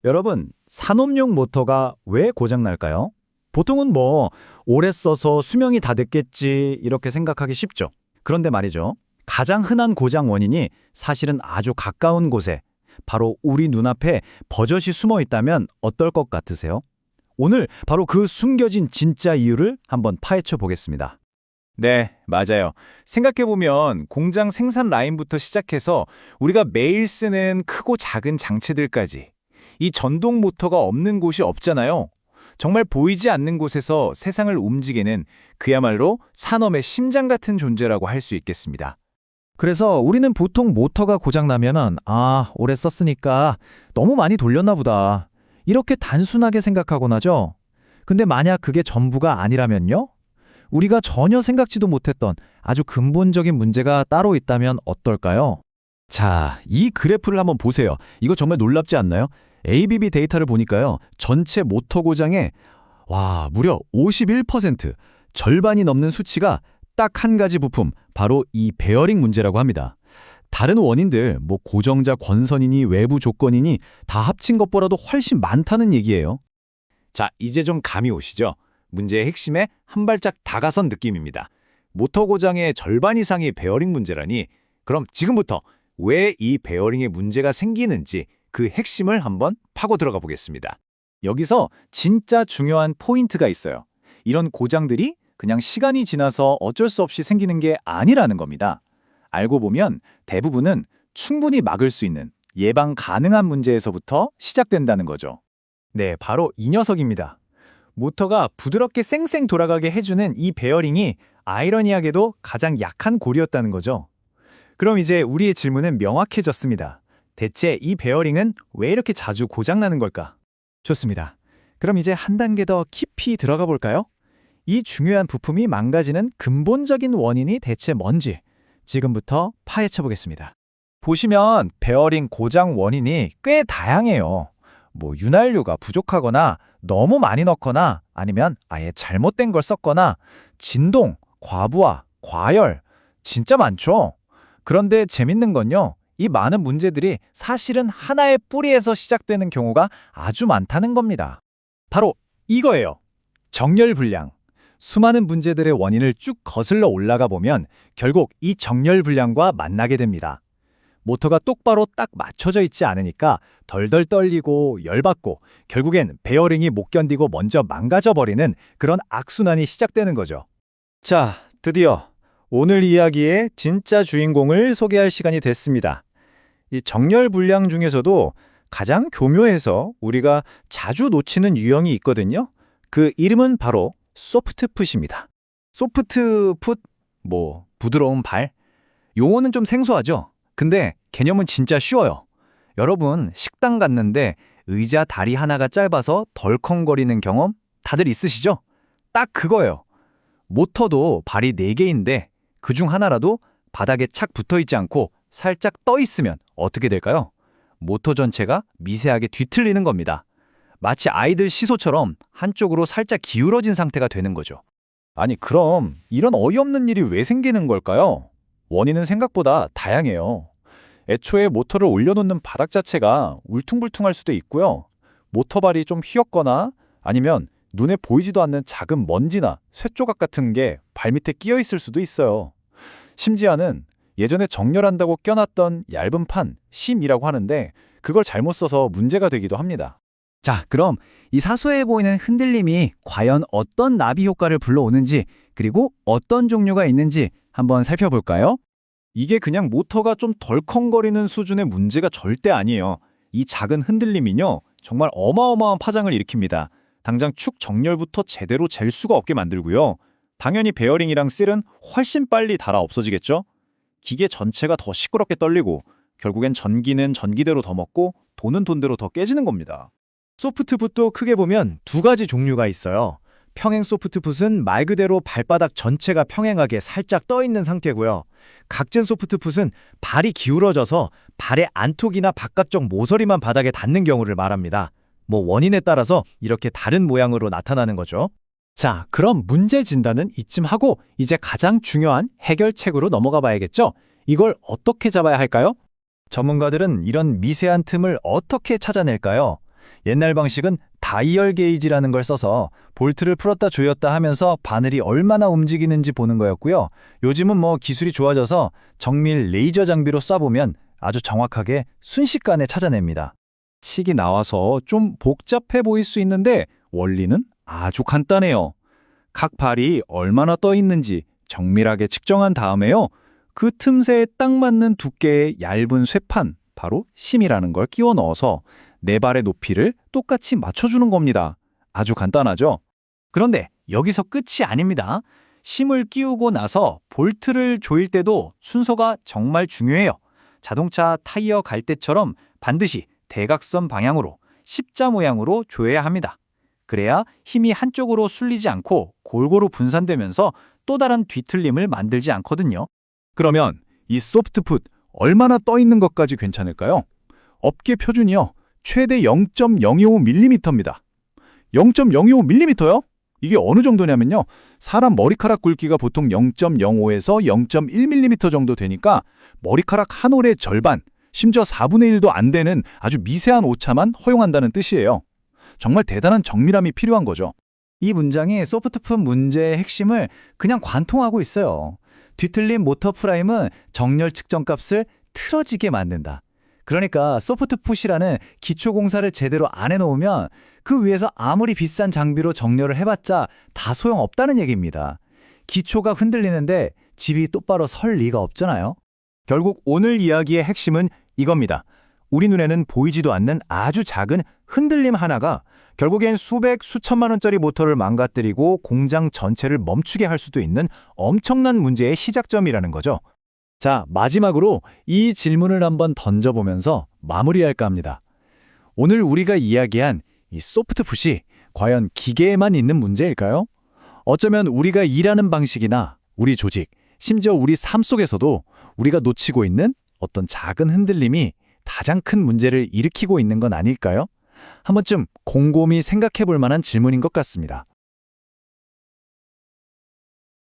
여러분, 산업용 모터가 왜 고장날까요? 보통은 오래 써서 수명이 다 됐겠지, 이렇게 생각하기 쉽죠. 그런데 말이죠. 가장 흔한 고장 원인이 사실은 아주 가까운 곳에, 바로 우리 눈앞에 버젓이 숨어 있다면 어떨 것 같으세요? 오늘 바로 그 숨겨진 진짜 이유를 한번 파헤쳐 보겠습니다. 네, 맞아요. 생각해보면 공장 생산 라인부터 시작해서 우리가 매일 쓰는 크고 작은 장치들까지 이 전동 모터가 없는 곳이 없잖아요. 정말 보이지 않는 곳에서 세상을 움직이는 그야말로 산업의 심장 같은 존재라고 할 수 있겠습니다. 그래서 우리는 보통 모터가 고장나면은 오래 썼으니까 너무 많이 돌렸나 보다. 이렇게 단순하게 생각하곤 하죠. 근데 만약 그게 전부가 아니라면요? 우리가 전혀 생각지도 못했던 아주 근본적인 문제가 따로 있다면 어떨까요? 자, 이 그래프를 한번 보세요. 이거 정말 놀랍지 않나요? ABB 데이터를 보니까요. 전체 모터 고장의 무려 51%, 절반이 넘는 수치가 딱 한 가지 부품, 바로 이 베어링 문제라고 합니다. 다른 원인들, 고정자 권선이니 외부 조건이니 다 합친 것보다도 훨씬 많다는 얘기예요. 자, 이제 좀 감이 오시죠? 문제의 핵심에 한 발짝 다가선 느낌입니다. 모터 고장의 절반 이상이 베어링 문제라니, 그럼 지금부터 왜 이 베어링에 문제가 생기는지 그 핵심을 한번 파고 들어가 보겠습니다. 여기서 진짜 중요한 포인트가 있어요. 이런 고장들이 그냥 시간이 지나서 어쩔 수 없이 생기는 게 아니라는 겁니다. 알고 보면 대부분은 충분히 막을 수 있는 예방 가능한 문제에서부터 시작된다는 거죠. 네, 바로 이 녀석입니다. 모터가 부드럽게 쌩쌩 돌아가게 해주는 이 베어링이 아이러니하게도 가장 약한 골이었다는 거죠. 그럼 이제 우리의 질문은 명확해졌습니다. 대체 이 베어링은 왜 이렇게 자주 고장나는 걸까? 좋습니다. 그럼 이제 한 단계 더 깊이 들어가 볼까요? 이 중요한 부품이 망가지는 근본적인 원인이 대체 뭔지 지금부터 파헤쳐 보겠습니다. 보시면 베어링 고장 원인이 꽤 다양해요. 윤활유가 부족하거나 너무 많이 넣거나 아니면 아예 잘못된 걸 썼거나 진동, 과부하, 과열, 진짜 많죠. 그런데 재밌는 건요. 이 많은 문제들이 사실은 하나의 뿌리에서 시작되는 경우가 아주 많다는 겁니다. 바로 이거예요. 정렬 불량. 수많은 문제들의 원인을 쭉 거슬러 올라가 보면 결국 이 정렬 불량과 만나게 됩니다. 모터가 똑바로 딱 맞춰져 있지 않으니까 덜덜 떨리고 열받고 결국엔 베어링이 못 견디고 먼저 망가져버리는 그런 악순환이 시작되는 거죠. 자, 드디어 오늘 이야기의 진짜 주인공을 소개할 시간이 됐습니다. 이 정렬 불량 중에서도 가장 교묘해서 우리가 자주 놓치는 유형이 있거든요. 그 이름은 바로 소프트풋입니다. 소프트풋, 부드러운 발? 용어는 좀 생소하죠? 근데 개념은 진짜 쉬워요. 여러분, 식당 갔는데 의자 다리 하나가 짧아서 덜컹거리는 경험 다들 있으시죠? 딱 그거예요. 모터도 발이 4개인데 그중 하나라도 바닥에 착 붙어있지 않고 살짝 떠 있으면 어떻게 될까요? 모터 전체가 미세하게 뒤틀리는 겁니다. 마치 아이들 시소처럼 한쪽으로 살짝 기울어진 상태가 되는 거죠. 아니, 그럼 이런 어이없는 일이 왜 생기는 걸까요? 원인은 생각보다 다양해요. 애초에 모터를 올려놓는 바닥 자체가 울퉁불퉁할 수도 있고요. 모터발이 좀 휘었거나 아니면 눈에 보이지도 않는 작은 먼지나 쇳조각 같은 게 발밑에 끼어 있을 수도 있어요. 심지어는 예전에 정렬한다고 껴놨던 얇은 판, 심이라고 하는데 그걸 잘못 써서 문제가 되기도 합니다. 자, 그럼 이 사소해 보이는 흔들림이 과연 어떤 나비 효과를 불러오는지 그리고 어떤 종류가 있는지 한번 살펴볼까요? 이게 그냥 모터가 좀 덜컹거리는 수준의 문제가 절대 아니에요. 이 작은 흔들림이요, 정말 어마어마한 파장을 일으킵니다. 당장 축 정렬부터 제대로 잴 수가 없게 만들고요. 당연히 베어링이랑 실은 훨씬 빨리 닳아 없어지겠죠? 기계 전체가 더 시끄럽게 떨리고 결국엔 전기는 전기대로 더 먹고 돈은 돈대로 더 깨지는 겁니다. 소프트풋도 크게 보면 두 가지 종류가 있어요. 평행 소프트풋은 말 그대로 발바닥 전체가 평행하게 살짝 떠 있는 상태고요. 각진 소프트풋은 발이 기울어져서 발의 안쪽이나 바깥쪽 모서리만 바닥에 닿는 경우를 말합니다. 원인에 따라서 이렇게 다른 모양으로 나타나는 거죠. 자, 그럼 문제 진단은 이쯤 하고 이제 가장 중요한 해결책으로 넘어가 봐야겠죠? 이걸 어떻게 잡아야 할까요? 전문가들은 이런 미세한 틈을 어떻게 찾아낼까요? 옛날 방식은 다이얼 게이지라는 걸 써서 볼트를 풀었다 조였다 하면서 바늘이 얼마나 움직이는지 보는 거였고요. 요즘은 기술이 좋아져서 정밀 레이저 장비로 쏴보면 아주 정확하게 순식간에 찾아냅니다. 칙이 나와서 좀 복잡해 보일 수 있는데 원리는 아주 간단해요. 각 발이 얼마나 떠 있는지 정밀하게 측정한 다음에요. 그 틈새에 딱 맞는 두께의 얇은 쇠판, 바로 심이라는 걸 끼워 넣어서 네 발의 높이를 똑같이 맞춰주는 겁니다. 아주 간단하죠? 그런데 여기서 끝이 아닙니다. 심을 끼우고 나서 볼트를 조일 때도 순서가 정말 중요해요. 자동차 타이어 갈 때처럼 반드시 대각선 방향으로 십자 모양으로 조여야 합니다. 그래야 힘이 한쪽으로 쏠리지 않고 골고루 분산되면서 또 다른 뒤틀림을 만들지 않거든요. 그러면 이 소프트풋 얼마나 떠 있는 것까지 괜찮을까요? 업계 표준이요. 최대 0.025mm입니다. 0.025mm요? 이게 어느 정도냐면요. 사람 머리카락 굵기가 보통 0.05에서 0.1mm 정도 되니까 머리카락 한 올의 절반, 심지어 4분의 1도 안 되는 아주 미세한 오차만 허용한다는 뜻이에요. 정말 대단한 정밀함이 필요한 거죠. 이 문장이 소프트풋 문제의 핵심을 그냥 관통하고 있어요. 뒤틀린 모터 프라임은 정렬 측정 값을 틀어지게 만든다. 그러니까 소프트풋이라는 기초 공사를 제대로 안 해놓으면 그 위에서 아무리 비싼 장비로 정렬을 해봤자 다 소용없다는 얘기입니다. 기초가 흔들리는데 집이 똑바로 설 리가 없잖아요. 결국 오늘 이야기의 핵심은 이겁니다. 우리 눈에는 보이지도 않는 아주 작은 흔들림 하나가 결국엔 수백, 수천만 원짜리 모터를 망가뜨리고 공장 전체를 멈추게 할 수도 있는 엄청난 문제의 시작점이라는 거죠. 자, 마지막으로 이 질문을 한번 던져보면서 마무리할까 합니다. 오늘 우리가 이야기한 이 소프트풋이 과연 기계에만 있는 문제일까요? 어쩌면 우리가 일하는 방식이나 우리 조직, 심지어 우리 삶 속에서도 우리가 놓치고 있는 어떤 작은 흔들림이 가장 큰 문제를 일으키고 있는 건 아닐까요? 한 번쯤 곰곰이 생각해 볼 만한 질문인 것 같습니다.